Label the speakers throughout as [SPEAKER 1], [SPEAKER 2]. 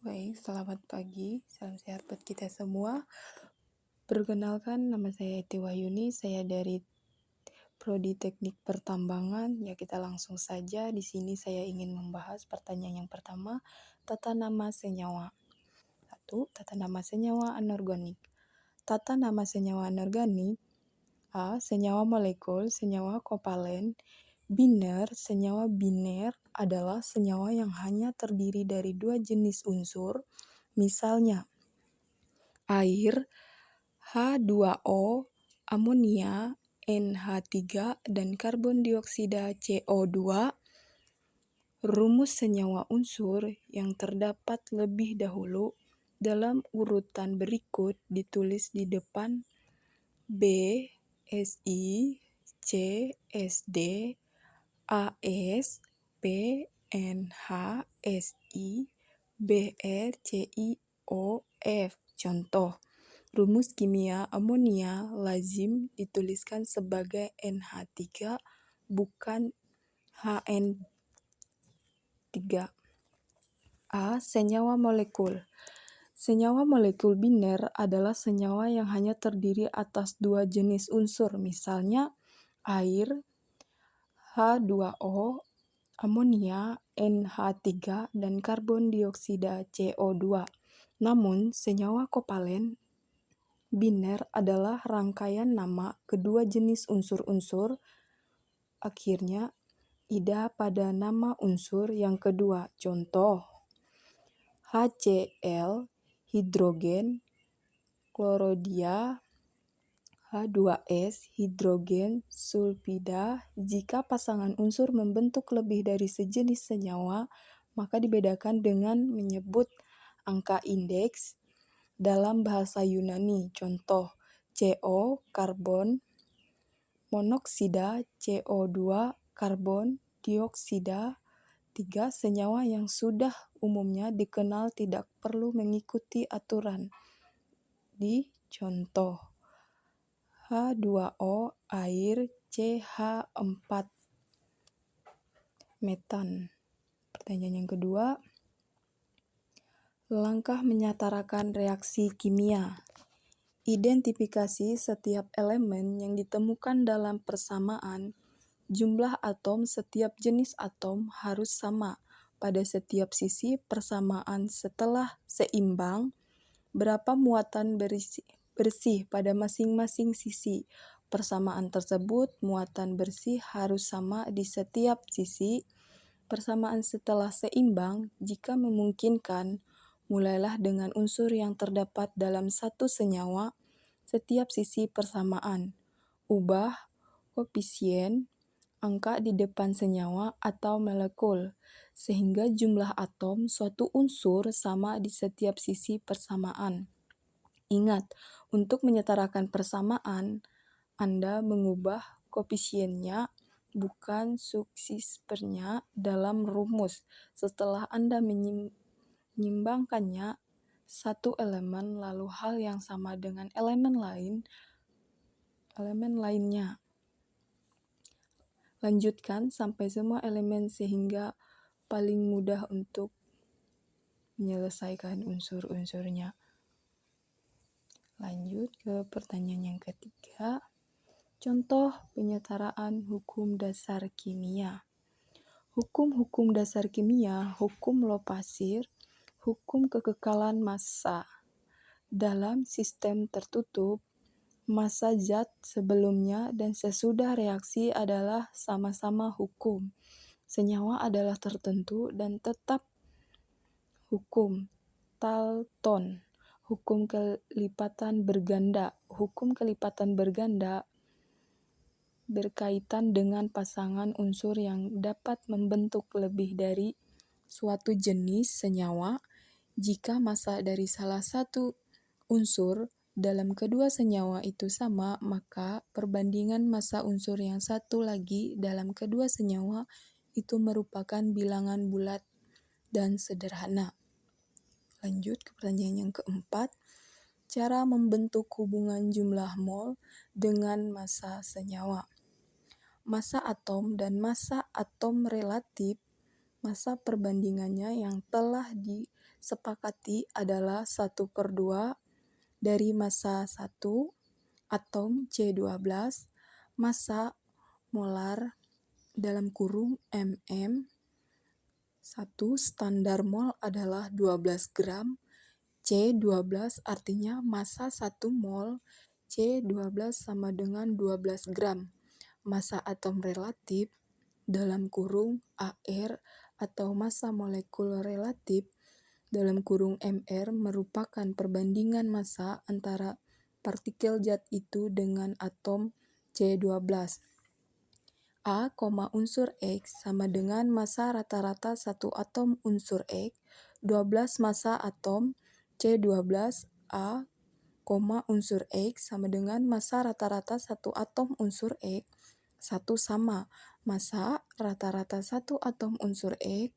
[SPEAKER 1] Baik, selamat pagi. Salam sehat buat kita semua. Perkenalkan, nama saya Eti Wahyuni. Saya dari Prodi Teknik Pertambangan. Ya, kita langsung saja. Di sini saya ingin membahas pertanyaan yang pertama, tata nama senyawa. 1. Tata nama senyawa anorganik. Tata nama senyawa anorganik: A. Senyawa molekul, senyawa kovalen. Biner, senyawa biner adalah senyawa yang hanya terdiri dari dua jenis unsur, misalnya air, H2O, amonia, NH3, dan karbon dioksida CO2. Rumus senyawa unsur yang terdapat lebih dahulu dalam urutan berikut ditulis di depan: B, Si, C, Sd, As, P, Nh, Si, Br, CiOF. Contoh, rumus kimia amonia lazim dituliskan sebagai NH3, bukan HN3. A. Senyawa molekul. Senyawa molekul biner adalah senyawa yang hanya terdiri atas dua jenis unsur, misalnya air, H2O, amonia, NH3, dan karbon dioksida CO2. Namun, senyawa kovalen biner adalah rangkaian nama kedua jenis unsur-unsur. Akhirnya, ida pada nama unsur yang kedua. Contoh, HCl, hidrogen, klorodia, H2S, hidrogen sulfida. Jika pasangan unsur membentuk lebih dari sejenis senyawa, maka dibedakan dengan menyebut angka indeks dalam bahasa Yunani. Contoh, CO, karbon monoksida, CO2, karbon dioksida. 3. Senyawa yang sudah umumnya dikenal tidak perlu mengikuti aturan. Di contoh, H2O, air, CH4, metan. Pertanyaan yang kedua, langkah menyatarakan reaksi kimia. Identifikasi setiap elemen yang ditemukan dalam persamaan. Jumlah atom setiap jenis atom harus sama pada setiap sisi persamaan. Setelah seimbang, berapa muatan bersih pada masing-masing sisi persamaan tersebut. Muatan bersih harus sama di setiap sisi persamaan. Setelah seimbang, jika memungkinkan, mulailah dengan unsur yang terdapat dalam satu senyawa setiap sisi persamaan. Ubah koefisien angka di depan senyawa atau molekul, sehingga jumlah atom suatu unsur sama di setiap sisi persamaan. Ingat, untuk menyetarakan persamaan, Anda mengubah koefisiennya, bukan subscribernya dalam rumus. Setelah Anda menyimbangkannya satu elemen, lalu hal yang sama dengan elemen lainnya. Lanjutkan sampai semua elemen sehingga paling mudah untuk menyelesaikan unsur-unsurnya. Lanjut ke pertanyaan yang ketiga. Contoh penyetaraan hukum dasar kimia. Hukum-hukum dasar kimia, hukum Lavoisier, hukum kekekalan massa. Dalam sistem tertutup, massa zat sebelumnya dan sesudah reaksi adalah sama-sama hukum. Senyawa adalah tertentu dan tetap hukum. Dalton, hukum kelipatan berganda. Hukum kelipatan berganda berkaitan dengan pasangan unsur yang dapat membentuk lebih dari suatu jenis senyawa. Jika massa dari salah satu unsur dalam kedua senyawa itu sama, maka perbandingan massa unsur yang satu lagi dalam kedua senyawa itu merupakan bilangan bulat dan sederhana. Lanjut ke pertanyaan yang keempat. Cara membentuk hubungan jumlah mol dengan massa senyawa. Massa atom dan massa atom relatif, massa perbandingannya yang telah sepakati adalah 1/2 dari massa 1 atom C12, massa molar mm, 1 standar mol adalah 12 gram, C12 artinya massa 1 mol, C12 sama dengan 12 gram. Massa atom relatif (AR) atau massa molekul relatif (MR) merupakan perbandingan massa antara partikel zat itu dengan atom C12. A, unsur X sama dengan massa rata-rata satu atom unsur X, 12 massa atom C12 A, unsur X sama dengan massa rata-rata satu atom unsur X, 1 sama massa rata-rata satu atom unsur X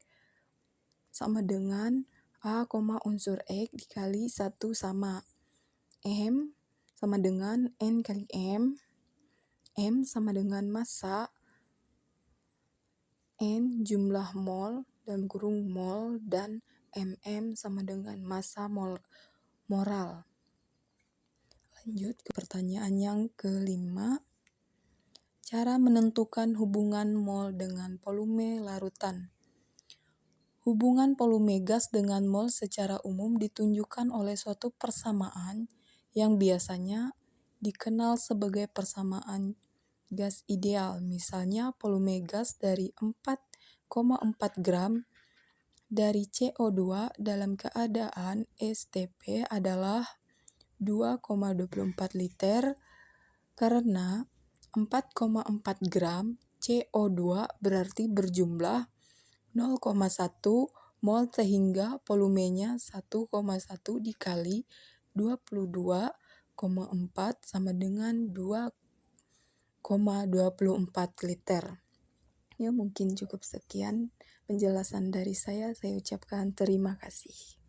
[SPEAKER 1] sama dengan A, unsur X dikali 1 sama M sama dengan N kali M sama dengan massa, N jumlah mol (mol) dan sama dengan massa moral. Lanjut ke pertanyaan yang kelima. Cara menentukan hubungan mol dengan volume larutan. Hubungan volume gas dengan mol secara umum ditunjukkan oleh suatu persamaan yang biasanya dikenal sebagai persamaan gas ideal. Misalnya volume gas dari 4,4 gram dari CO2 dalam keadaan STP adalah 2,24 liter karena 4,4 gram CO2 berarti berjumlah 0,1 mol sehingga volumenya 1,1 dikali 22,4 sama dengan 2,24 liter. Ya, mungkin cukup sekian penjelasan dari saya. Saya ucapkan terima kasih.